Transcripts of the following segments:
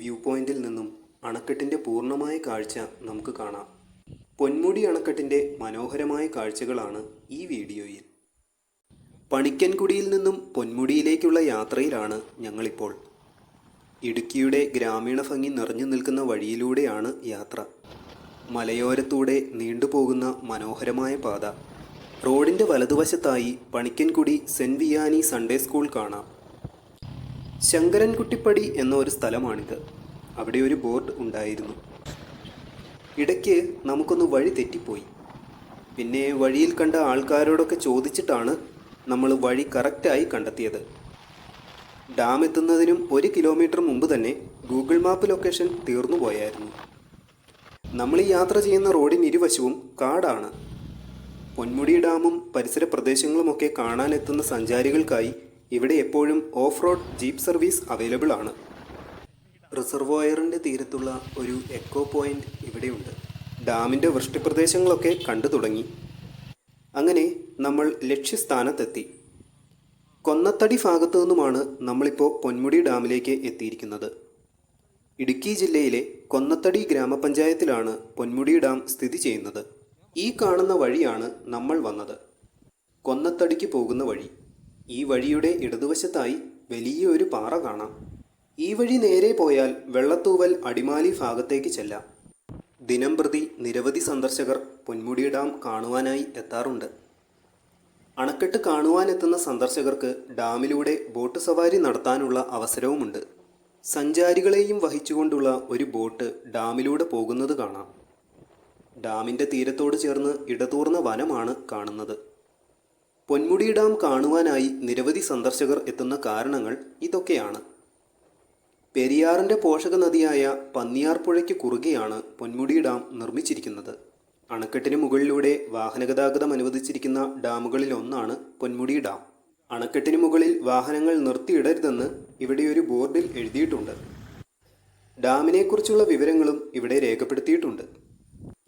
View പോയിന്റിൽ നിന്നും അണക്കെട്ടിൻ്റെ പൂർണ്ണമായ കാഴ്ച നമുക്ക് കാണാം. പൊന്മുടി അണക്കെട്ടിൻ്റെ മനോഹരമായ കാഴ്ചകളാണ് ഈ വീഡിയോയിൽ. പണിക്കൻകുടിയിൽ നിന്നും പൊന്മുടിയിലേക്കുള്ള യാത്രയിലാണ് ഞങ്ങളിപ്പോൾ. ഇടുക്കിയുടെ ഗ്രാമീണ ഭംഗി നിറഞ്ഞു നിൽക്കുന്ന വഴിയിലൂടെയാണ് യാത്ര. മലയോരത്തൂടെ നീണ്ടുപോകുന്ന മനോഹരമായ പാത. റോഡിൻ്റെ വലതുവശത്തായി Panikkankudi saint Vianney Sunday school കാണാം. ശങ്കരൻകുട്ടിപ്പടി എന്ന ഒരു സ്ഥലമാണിത്. അവിടെ ഒരു ബോർഡ് ഉണ്ടായിരുന്നു. ഇടയ്ക്ക് നമുക്കൊന്ന് വഴി തെറ്റിപ്പോയി. പിന്നെ വഴിയിൽ കണ്ട ആൾക്കാരോടൊക്കെ ചോദിച്ചിട്ടാണ് നമ്മൾ വഴി കറക്റ്റായി കണ്ടെത്തിയത്. ഡാം എത്തുന്നതിനും 1 കിലോമീറ്റർ മുമ്പ് തന്നെ ഗൂഗിൾ മാപ്പ് ലൊക്കേഷൻ തീർന്നു പോയായിരുന്നു. നമ്മൾ ഈ യാത്ര ചെയ്യുന്ന റോഡിന് ഇരുവശവും കാടാണ്. പൊന്മുടി ഡാമും പരിസര പ്രദേശങ്ങളുമൊക്കെ കാണാനെത്തുന്ന സഞ്ചാരികൾക്കായി ഇവിടെ എപ്പോഴും off road jeep service available ആണ്. റിസർവോയറിൻ്റെ തീരത്തുള്ള ഒരു എക്കോ പോയിൻ്റ് ഇവിടെയുണ്ട്. ഡാമിൻ്റെ വൃഷ്ടിപ്രദേശങ്ങളൊക്കെ കണ്ടു തുടങ്ങി. അങ്ങനെ നമ്മൾ ലക്ഷ്യസ്ഥാനത്തെത്തി. കൊന്നത്തടി ഭാഗത്തു നിന്നുമാണ് നമ്മളിപ്പോൾ പൊന്മുടി ഡാമിലേക്ക് എത്തിയിരിക്കുന്നത്. ഇടുക്കി ജില്ലയിലെ കൊന്നത്തടി ഗ്രാമപഞ്ചായത്തിലാണ് പൊന്മുടി ഡാം സ്ഥിതി ചെയ്യുന്നത്. ഈ കാണുന്ന വഴിയാണ് നമ്മൾ വന്നത്. കൊന്നത്തടിക്ക് പോകുന്ന വഴി. ഈ വഴിയുടെ ഇടതുവശത്തായി വലിയൊരു പാറ കാണാം. ഈ വഴി നേരെ പോയാൽ വെള്ളത്തൂവൽ അടിമാലി ഭാഗത്തേക്ക് ചെല്ലാം. ദിനംപ്രതി നിരവധി സന്ദർശകർ പൊന്മുടി ഡാം കാണുവാനായി എത്താറുണ്ട്. അണക്കെട്ട് കാണുവാനെത്തുന്ന സന്ദർശകർക്ക് ഡാമിലൂടെ ബോട്ട് സവാരി നടത്താനുള്ള അവസരവുമുണ്ട്. സഞ്ചാരികളെയും വഹിച്ചുകൊണ്ടുള്ള ഒരു ബോട്ട് ഡാമിലൂടെ പോകുന്നത് കാണാം. ഡാമിൻ്റെ തീരത്തോട് ചേർന്ന് ഇടതൂർന്ന വനമാണ് കാണുന്നത്. പൊന്മുടി ഡാം കാണുവാനായി നിരവധി സന്ദർശകർ എത്തുന്ന കാരണങ്ങൾ ഇതൊക്കെയാണ്. പെരിയാറിൻ്റെ പോഷക നദിയായ പന്നിയാർ പുഴയ്ക്ക് കുറുകെയാണ് പൊന്മുടി ഡാം നിർമ്മിച്ചിരിക്കുന്നത്. അണക്കെട്ടിന് മുകളിലൂടെ വാഹനഗതാഗതം അനുവദിച്ചിരിക്കുന്ന ഡാമുകളിൽ ഒന്നാണ് പൊന്മുടി ഡാം. അണക്കെട്ടിന് മുകളിൽ വാഹനങ്ങൾ നിർത്തിയിടരുതെന്ന് ഇവിടെ ഒരു ബോർഡിൽ എഴുതിയിട്ടുണ്ട്. ഡാമിനെക്കുറിച്ചുള്ള വിവരങ്ങളും ഇവിടെ രേഖപ്പെടുത്തിയിട്ടുണ്ട്.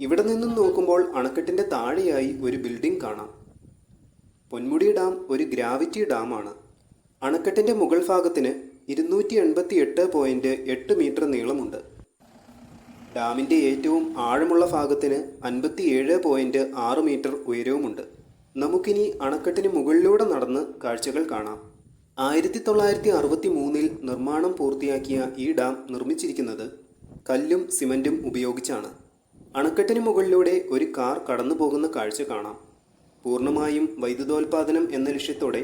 ഇവിടെ നിന്നും നോക്കുമ്പോൾ അണക്കെട്ടിൻ്റെ താഴെയായി ഒരു ബിൽഡിംഗ് കാണാം. പൊന്മുടി ഡാം ഒരു ഗ്രാവിറ്റി ഡാമാണ്. അണക്കെട്ടിൻ്റെ മുകൾ ഭാഗത്തിന് 288.8 മീറ്റർ നീളമുണ്ട്. ഡാമിൻ്റെ ഏറ്റവും ആഴമുള്ള ഭാഗത്തിന് 57.6 മീറ്റർ ഉയരവുമുണ്ട്. നമുക്കിനി അണക്കെട്ടിന് മുകളിലൂടെ നടന്ന് കാഴ്ചകൾ കാണാം. 1963 നിർമ്മാണം പൂർത്തിയാക്കിയ ഈ ഡാം നിർമ്മിച്ചിരിക്കുന്നത് കല്ലും സിമൻറ്റും ഉപയോഗിച്ചാണ്. അണക്കെട്ടിന് മുകളിലൂടെ ഒരു കാർ കടന്നു പോകുന്ന കാഴ്ച കാണാം. പൂർണ്ണമായും വൈദ്യുതോൽപാദനം എന്ന ലക്ഷ്യത്തോടെ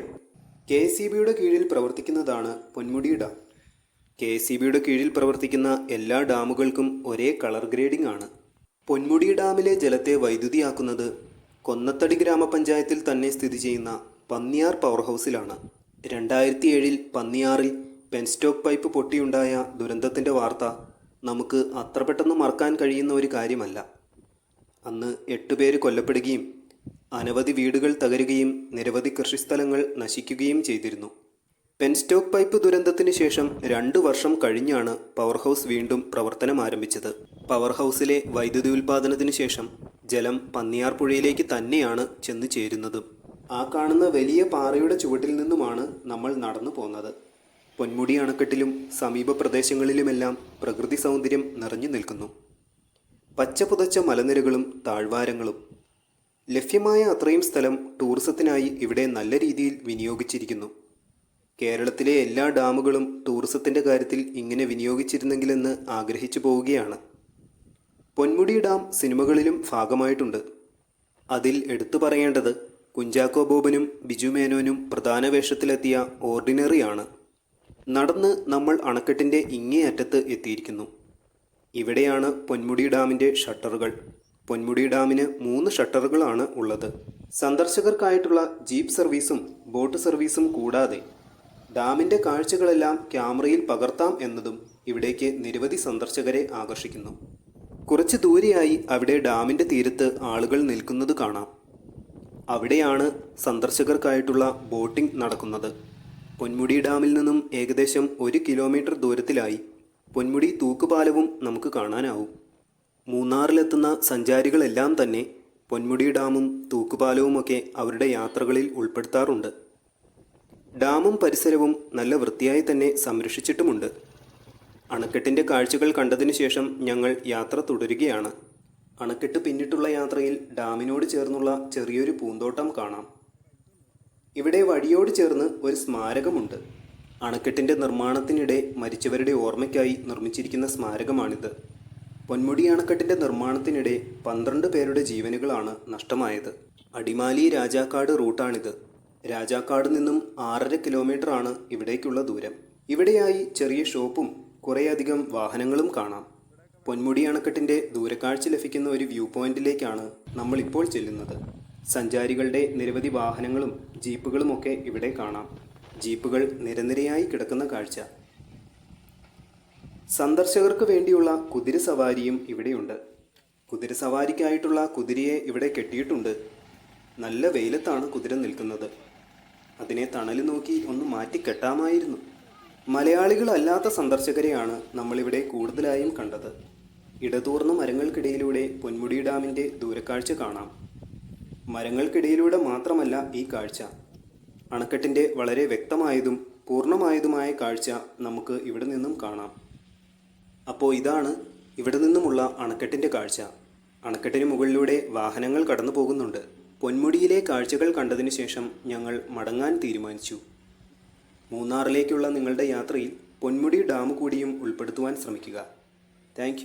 KSEBയുടെ കീഴിൽ പ്രവർത്തിക്കുന്നതാണ് പൊന്മുടി ഡാം. KSEBയുടെ കീഴിൽ പ്രവർത്തിക്കുന്ന എല്ലാ ഡാമുകൾക്കും ഒരേ കളർ ഗ്രേഡിംഗ് ആണ്. പൊന്മുടി ഡാമിലെ ജലത്തെ വൈദ്യുതിയാക്കുന്നത് കൊന്നത്തടി ഗ്രാമപഞ്ചായത്തിൽ തന്നെ സ്ഥിതി ചെയ്യുന്ന പന്നിയാർ പവർ ഹൗസിലാണ്. 2007 പന്നിയാറിൽ പെൻസ്റ്റോക്ക് പൈപ്പ് പൊട്ടിയുണ്ടായ ദുരന്തത്തിൻ്റെ വാർത്ത നമുക്ക് അത്ര പെട്ടെന്ന് മറക്കാൻ കഴിയുന്ന ഒരു കാര്യമല്ല. അന്ന് 8 പേര് കൊല്ലപ്പെടുകയും അനവധി വീടുകൾ തകരുകയും നിരവധി കൃഷിസ്ഥലങ്ങൾ നശിക്കുകയും ചെയ്തിരുന്നു. പെൻസ്റ്റോക്ക് പൈപ്പ് ദുരന്തത്തിന് ശേഷം 2 വർഷം കഴിഞ്ഞാണ് പവർ ഹൗസ് വീണ്ടും പ്രവർത്തനം ആരംഭിച്ചത്. പവർ ഹൗസിലെ വൈദ്യുതി ഉൽപാദനത്തിന് ശേഷം ജലം പന്നിയാർ പുഴയിലേക്ക് തന്നെയാണ് ചെന്നു ചേരുന്നതും. ആ കാണുന്ന വലിയ പാറയുടെ ചുവട്ടിൽ നിന്നുമാണ് നമ്മൾ നടന്നു പോകുന്നത്. പൊന്മുടി അണക്കെട്ടിലും സമീപ പ്രദേശങ്ങളിലുമെല്ലാം പ്രകൃതി സൗന്ദര്യം നിറഞ്ഞു നിൽക്കുന്നു. പച്ച പുതച്ച മലനിരകളും താഴ്വാരങ്ങളും. ലഭ്യമായ അത്രയും സ്ഥലം ടൂറിസത്തിനായി ഇവിടെ നല്ല രീതിയിൽ വിനിയോഗിച്ചിരിക്കുന്നു. കേരളത്തിലെ എല്ലാ ഡാമുകളും ടൂറിസത്തിൻ്റെ കാര്യത്തിൽ ഇങ്ങനെ വിനിയോഗിച്ചിരുന്നെങ്കിലെന്ന് ആഗ്രഹിച്ചു പോവുകയാണ്. പൊന്മുടി ഡാം സിനിമകളിലും ഭാഗമായിട്ടുണ്ട്. അതിൽ എടുത്തു പറയേണ്ടത് കുഞ്ചാക്കോ ബോബനും ബിജു മേനോനും പ്രധാന വേഷത്തിലെത്തിയ ഓർഡിനറി ആണ്. നടന്ന് നമ്മൾ അണക്കെട്ടിൻ്റെ ഇങ്ങേ അറ്റത്ത് എത്തിയിരിക്കുന്നു. ഇവിടെയാണ് പൊന്മുടി ഡാമിൻ്റെ ഷട്ടറുകൾ. പൊന്മുടി ഡാമിന് 3 ഷട്ടറുകളാണ് ഉള്ളത്. സന്ദർശകർക്കായിട്ടുള്ള ജീപ്പ് സർവീസും ബോട്ട് സർവീസും കൂടാതെ ഡാമിൻ്റെ കാഴ്ചകളെല്ലാം ക്യാമറയിൽ പകർത്താം എന്നതും ഇവിടേക്ക് നിരവധി സന്ദർശകരെ ആകർഷിക്കുന്നു. കുറച്ച് ദൂരെയായി അവിടെ ഡാമിൻ്റെ തീരത്ത് ആളുകൾ നിൽക്കുന്നത് കാണാം. അവിടെയാണ് സന്ദർശകർക്കായിട്ടുള്ള ബോട്ടിംഗ് നടക്കുന്നത്. പൊന്മുടി ഡാമിൽ നിന്നും ഏകദേശം 1 കിലോമീറ്റർ ദൂരത്തിലായി പൊന്മുടി തൂക്കുപാലവും നമുക്ക് കാണാനാവും. മൂന്നാറിലെത്തുന്ന സഞ്ചാരികളെല്ലാം തന്നെ പൊന്മുടി ഡാമും തൂക്കുപാലവുമൊക്കെ അവരുടെ യാത്രകളിൽ ഉൾപ്പെടുത്താറുണ്ട്. ഡാമും പരിസരവും നല്ല വൃത്തിയായി തന്നെ സംരക്ഷിച്ചിട്ടുമുണ്ട്. അണക്കെട്ടിൻ്റെ കാഴ്ചകൾ കണ്ടതിനു ശേഷം ഞങ്ങൾ യാത്ര തുടരുകയാണ്. അണക്കെട്ട് പിന്നിട്ടുള്ള യാത്രയിൽ ഡാമിനോട് ചേർന്നുള്ള ചെറിയൊരു പൂന്തോട്ടം കാണാം. ഇവിടെ വഴിയോട് ചേർന്ന് ഒരു സ്മാരകമുണ്ട്. അണക്കെട്ടിൻ്റെ നിർമ്മാണത്തിനിടെ മരിച്ചവരുടെ ഓർമ്മയ്ക്കായി നിർമ്മിച്ചിരിക്കുന്ന സ്മാരകമാണിത്. പൊന്മുടി അണക്കെട്ടിൻ്റെ നിർമ്മാണത്തിനിടെ 12 പേരുടെ ജീവനുകളാണ് നഷ്ടമായത്. അടിമാലി രാജാക്കാട് റൂട്ടാണിത്. രാജാക്കാട് നിന്നും 6.5 കിലോമീറ്ററാണ് ഇവിടേക്കുള്ള ദൂരം. ഇവിടെയായി ചെറിയ ഷോപ്പും കുറേയധികം വാഹനങ്ങളും കാണാം. പൊന്മുടി അണക്കെട്ടിൻ്റെ ദൂരക്കാഴ്ച ലഭിക്കുന്ന ഒരു വ്യൂ പോയിന്റിലേക്കാണ് നമ്മളിപ്പോൾ ചെല്ലുന്നത്. സഞ്ചാരികളുടെ നിരവധി വാഹനങ്ങളും ജീപ്പുകളുമൊക്കെ ഇവിടെ കാണാം. ജീപ്പുകൾ നിരനിരയായി കിടക്കുന്ന കാഴ്ച. സന്ദർശകർക്ക് വേണ്ടിയുള്ള കുതിരസവാരിയും ഇവിടെയുണ്ട്. കുതിരസവാരിക്കായിട്ടുള്ള കുതിരയെ ഇവിടെ കെട്ടിയിട്ടുണ്ട്. നല്ല വെയിലത്താണ് കുതിര നിൽക്കുന്നത്. അതിനെ തണൽ നോക്കി ഒന്ന് മാറ്റി കെട്ടാമായിരുന്നു. മലയാളികളല്ലാത്ത സന്ദർശകരെയാണ് നമ്മളിവിടെ കൂടുതലായും കണ്ടത്. ഇടതൂർന്ന മരങ്ങൾക്കിടയിലൂടെ പൊന്മുടി ഡാമിൻ്റെ ദൂരക്കാഴ്ച കാണാം. മരങ്ങൾക്കിടയിലൂടെ മാത്രമല്ല ഈ കാഴ്ച. അണക്കെട്ടിൻ്റെ വളരെ വ്യക്തമായതും പൂർണ്ണമായതുമായ കാഴ്ച നമുക്ക് ഇവിടെ നിന്നും കാണാം. അപ്പോൾ ഇതാണ് ഇവിടെ നിന്നുമുള്ള അണക്കെട്ടിൻ്റെ കാഴ്ച. അണക്കെട്ടിന് മുകളിലൂടെ വാഹനങ്ങൾ കടന്നു പോകുന്നുണ്ട്. പൊന്മുടിയിലെ കാഴ്ചകൾ കണ്ടതിന് ശേഷം ഞങ്ങൾ മടങ്ങാൻ തീരുമാനിച്ചു. മൂന്നാറിലേക്കുള്ള നിങ്ങളുടെ യാത്രയിൽ പൊന്മുടി ഡാം കൂടിയും ഉൾപ്പെടുത്തുവാൻ ശ്രമിക്കുക. താങ്ക്